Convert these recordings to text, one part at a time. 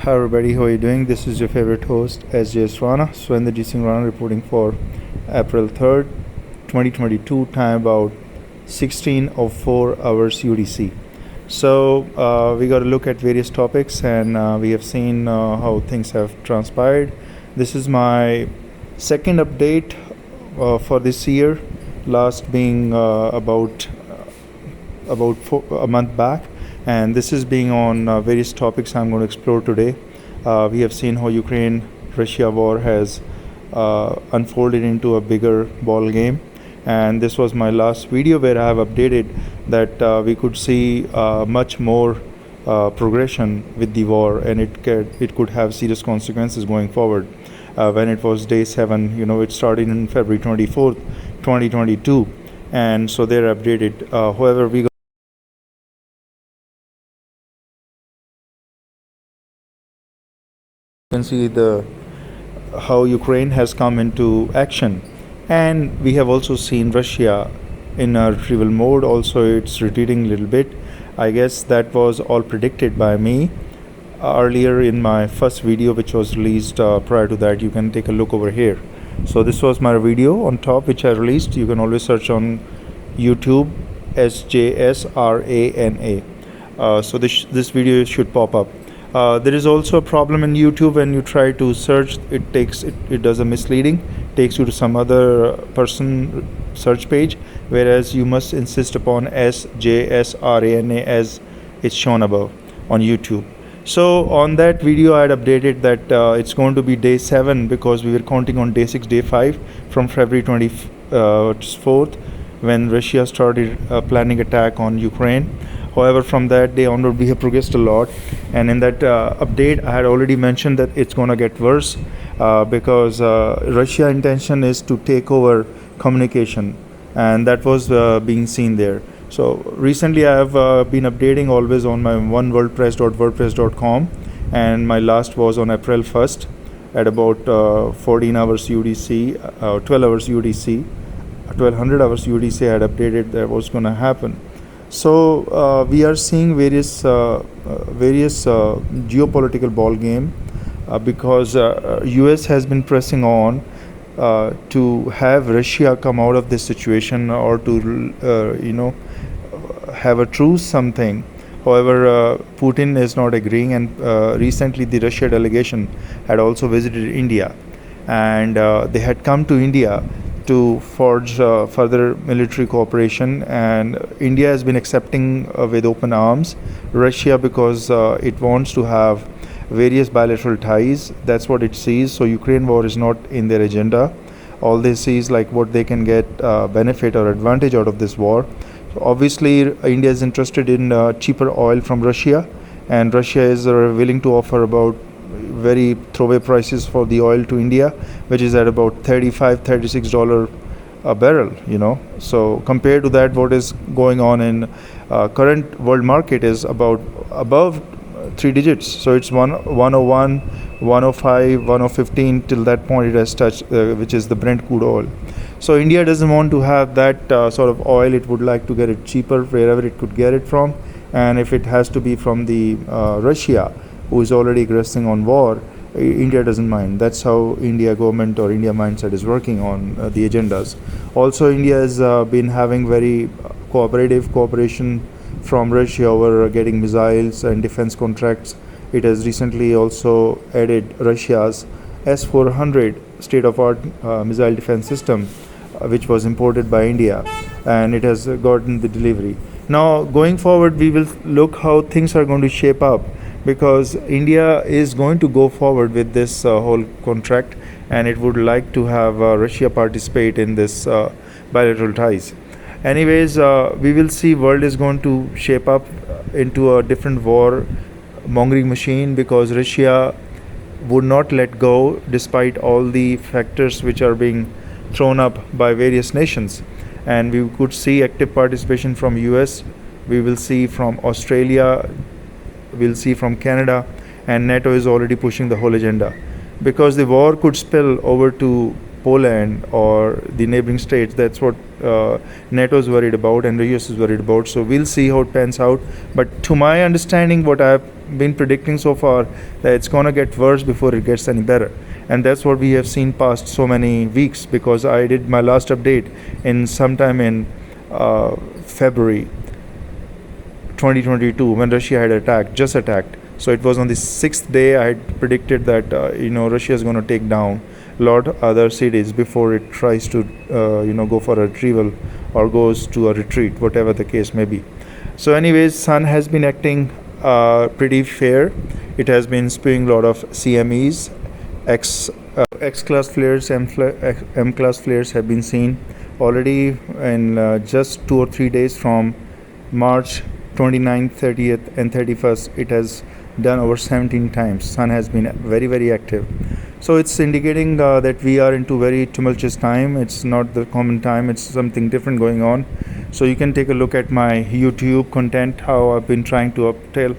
Hi everybody, how are you doing? This is your favorite host, sjsrana, Surinderjit Singh Rana, reporting for April 3rd, 2022, time about 16:04 hours UTC. So we got to look at various topics, and we have seen how things have transpired. This is my second update for this year, last being about a month back, and this is being on various topics I'm going to explore today. We have seen how Ukraine-Russia war has unfolded into a bigger ball game, and this was my last video where I have updated that we could see much more progression with the war, and it could have serious consequences going forward. When it was day 7, it started in February 24th, 2022, and so they're updated. However, we can see how Ukraine has come into action, and we have also seen Russia in a retrieval mode. Also, it's retreating a little bit. I guess that was all predicted by me earlier in my first video, which was released prior to that. You can take a look over here. So this was my video on top, which I released. You can always search on YouTube sjsrana. So this video should pop up. There is also a problem in YouTube when you try to search. It does a misleading, takes you to some other person search page, whereas you must insist upon sjsrana as it's shown above on YouTube. So on that video I had updated that it's going to be day 7, because we were counting on day 6, day 5 from February 24th, when Russia started planning attack on Ukraine. However, from that day onward, we have progressed a lot, and in that update, I had already mentioned that it's going to get worse because Russia's intention is to take over communication, and that was being seen there. So recently, I have been updating always on my oneworldpress.wordpress.com, and my last was on April 1st at about 14 hours UTC, 12 hours UTC, 1200 hours UTC. I had updated that was going to happen. So we are seeing various geopolitical ball game because US has been pressing on to have Russia come out of this situation, or to have a truce something. However, Putin is not agreeing, and recently the Russia delegation had also visited India, and they had come to India to forge further military cooperation, and India has been accepting with open arms Russia because it wants to have various bilateral ties. That's what it sees. So Ukraine war is not in their agenda. All they see is like what they can get benefit or advantage out of this war. So obviously India is interested in cheaper oil from Russia, and Russia is willing to offer about very throwaway prices for the oil to India, which is at about $35-36 a barrel. So compared to that, what is going on in current world market is about above 3 digits. So it's 101, 105, 115 till that point it has touched, which is the Brent crude oil. So India doesn't want to have that sort of oil. It would like to get it cheaper wherever it could get it from, and if it has to be from the Russia, who is already aggressing on war, India doesn't mind. That's how India government or India mindset is working on the agendas. Also, India has been having very cooperation from Russia over getting missiles and defense contracts. It has recently also added Russia's S-400 state-of-art missile defense system, which was imported by India, and it has gotten the delivery. Now, going forward, we will look how things are going to shape up, because India is going to go forward with this whole contract, and it would like to have Russia participate in this bilateral ties. Anyways, we will see world is going to shape up into a different war mongering machine, because Russia would not let go despite all the factors which are being thrown up by various nations. And we could see active participation from US, we will see from Australia, we'll see from Canada, and NATO is already pushing the whole agenda, because the war could spill over to Poland or the neighboring states. That's what NATO is worried about and the US is worried about. So we'll see how it pans out. But to my understanding, what I've been predicting so far, that it's gonna get worse before it gets any better. And that's what we have seen past so many weeks, because I did my last update in sometime in February 2022 when Russia had just attacked. So it was on the 6th day I had predicted that Russia is going to take down a lot of other cities before it tries to go for a retrieval or goes to a retreat, whatever the case may be. So anyways, sun has been acting pretty fair. It has been spewing a lot of CMEs, X-class flares, M-class flares have been seen already in just 2 or 3 days from March 29th, 30th and 31st. It has done over 17 times. Sun has been very, very active. So it's indicating that we are into very tumultuous time. It's not the common time. It's something different going on. So you can take a look at my YouTube content, how I've been trying to tell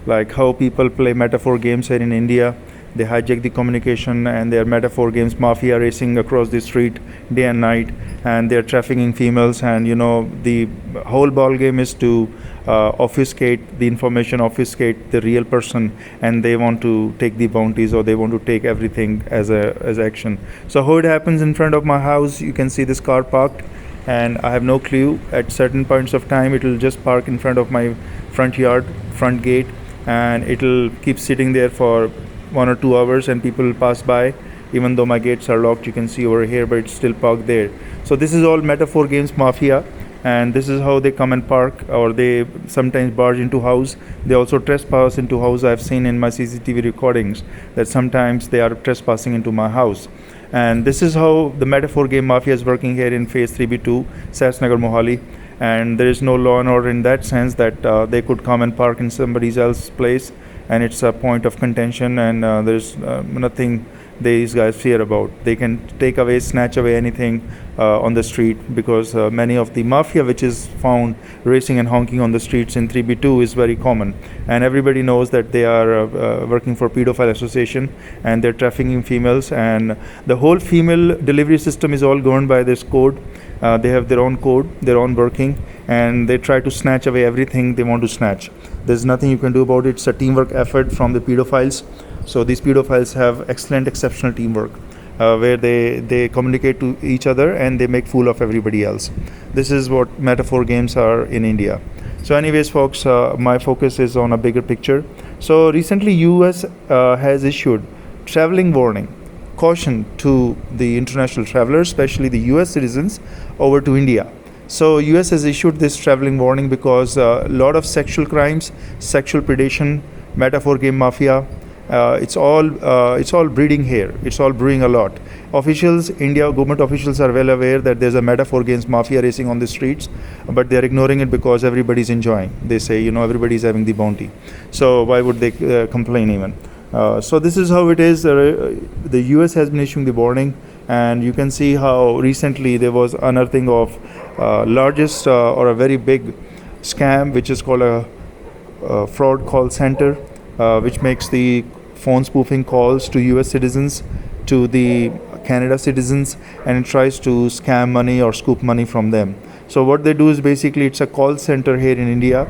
like how people play metaphor games here in India. They hijack the communication and their metaphor games, mafia racing across the street day and night, and they're trafficking females. And the whole ball game is to obfuscate the information, obfuscate the real person, and they want to take the bounties or they want to take everything as action. So how it happens in front of my house, you can see this car parked, and I have no clue. At certain points of time, it will just park in front of my front yard, front gate, and it'll keep sitting there for 1 or 2 hours, and people pass by even though my gates are locked. You can see over here, but it's still parked there. So this is all metaphor games mafia, and this is how they come and park, or they sometimes barge into house. They also trespass into house. I've seen in my CCTV recordings that sometimes they are trespassing into my house. And this is how the metaphor game mafia is working here in phase 3B2, SAS Nagar Mohali. And there is no law and order in that sense that they could come and park in somebody else's place, and it's a point of contention, and there's nothing these guys fear about. They can take away, snatch away anything on the street, because many of the mafia which is found racing and honking on the streets in 3B2 is very common, and everybody knows that they are working for pedophile association, and they're trafficking females, and the whole female delivery system is all governed by this code. They have their own code, their own working, and they try to snatch away everything they want to snatch. There's nothing you can do about it. It's a teamwork effort from the pedophiles. So these pedophiles have excellent, exceptional teamwork where they communicate to each other and they make fool of everybody else. This is what metaphor games are in India. So anyways, folks, my focus is on a bigger picture. So recently US has issued traveling warning, caution to the international travelers, especially the US citizens, over to India. So US has issued this traveling warning because a lot of sexual crimes, sexual predation, metaphor game mafia, it's all breeding here. It's all brewing a lot. Officials, India government officials are well aware that there's a metaphor against mafia racing on the streets, but they're ignoring it because everybody's enjoying. They say, everybody's having the bounty. So why would they complain even? So this is how it is. The US has been issuing the warning, and you can see how recently there was unearthing of largest or a very big scam, which is called a fraud call center, which makes the phone spoofing calls to US citizens, to the Canada citizens, and it tries to scam money or scoop money from them. So what they do is basically it's a call center here in India.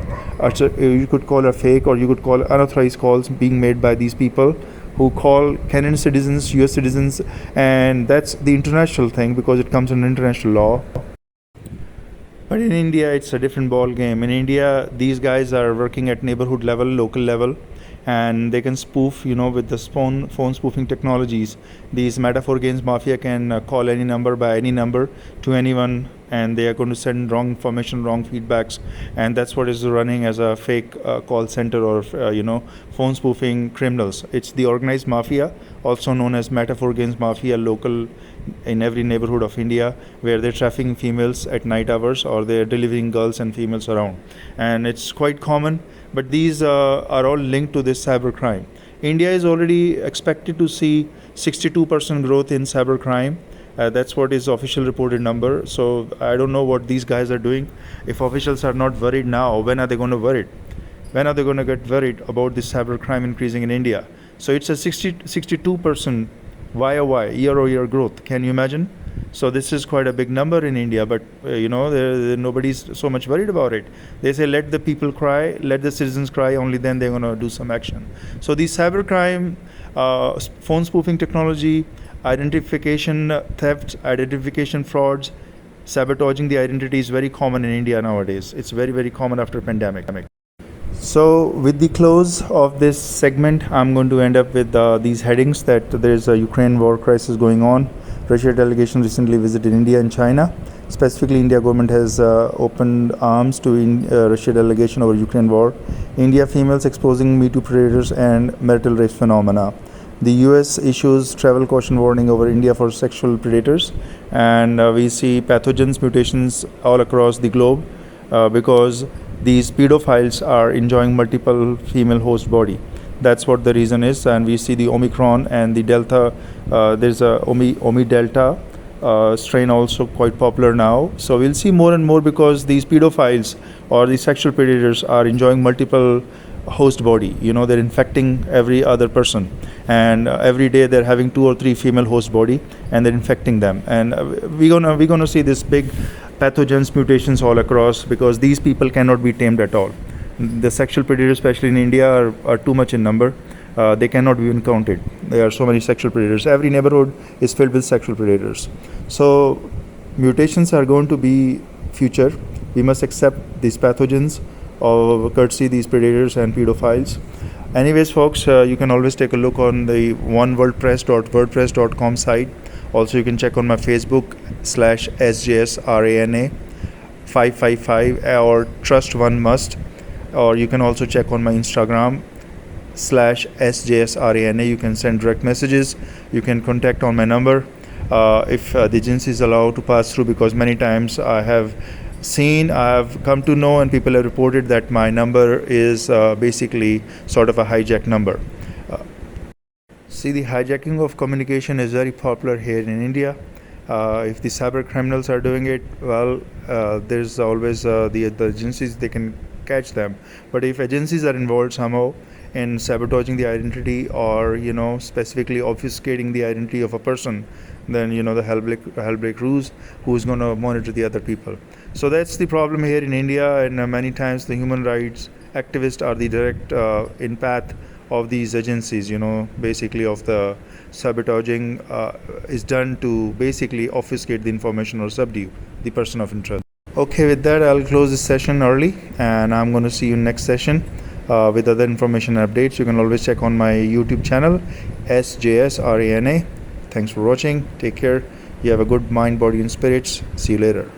You could call a fake, or you could call unauthorized calls being made by these people who call Canadian citizens, US citizens, and that's the international thing because it comes under international law. But in India, it's a different ball game. In India, these guys are working at neighborhood level, local level, and they can spoof, with the phone spoofing technologies. These metaphor games mafia can call any number by any number to anyone, and they are going to send wrong information, wrong feedbacks, and that's what is running as a fake call center or phone spoofing criminals. It's the organized mafia, also known as metaphor games mafia, local in every neighborhood of India, where they're trafficking females at night hours, or they're delivering girls and females around, and it's quite common. But these are all linked to this cyber crime. India is already expected to see 62% growth in cyber crime. That's what is official reported number. So I don't know what these guys are doing. If officials are not worried now, when are they going to worry? When are they going to get worried about this cyber crime increasing in India? So it's a 62% YOY, year-over-year growth. Can you imagine? So this is quite a big number in India, but nobody's so much worried about it. They say let the people cry, let the citizens cry. Only then they're going to do some action. So the cybercrime, phone spoofing technology, identification theft, identification frauds, sabotaging the identity is very common in India nowadays. It's very, very common after pandemic. So with the close of this segment, I'm going to end up with these headings that there is a Ukraine war crisis going on. Russia delegation recently visited India and China. Specifically, India government has opened arms to Russia delegation over Ukraine war. India females exposing Me Too predators and marital rape phenomena. The US issues travel caution warning over India for sexual predators. And we see pathogens, mutations all across the globe because these pedophiles are enjoying multiple female host body. That's what the reason is. And we see the Omicron and the Delta. There's a Omi Delta strain also quite popular now. So we'll see more and more because these pedophiles or the sexual predators are enjoying multiple host body. They're infecting every other person. And every day they're having 2 or 3 female host body and they're infecting them. And we're gonna see this big pathogens, mutations all across because these people cannot be tamed at all. The sexual predators, especially in India, are too much in number. They cannot be even counted. There are so many sexual predators. Every neighborhood is filled with sexual predators. So mutations are going to be future. We must accept these pathogens of courtesy these predators and pedophiles. Anyways, folks, you can always take a look on the oneworldpress.wordpress.com site. Also, you can check on my Facebook /sjsrana 555 or Trust One Must. Or you can also check on my Instagram /sjsrana. You can send direct messages. You can contact on my number if the agency is allowed to pass through, because many times I have come to know and people have reported that my number is basically sort of a hijacked number. See, the hijacking of communication is very popular here in India. If the cyber criminals are doing it, well, there's always the agencies, they can catch them. But if agencies are involved somehow in sabotaging the identity or specifically obfuscating the identity of a person, then the hellbreak ruse, who's going to monitor the other people. So that's the problem here in India, and many times the human rights activists are the direct in path of these agencies. Basically of the sabotaging is done to basically obfuscate the information or subdue the person of interest. Okay, with that I'll close this session early, and I'm going to see you next session with other information and updates. You can always check on my YouTube channel sjsrana. Thanks for watching. Take care. You have a good mind, body and spirits. See you later.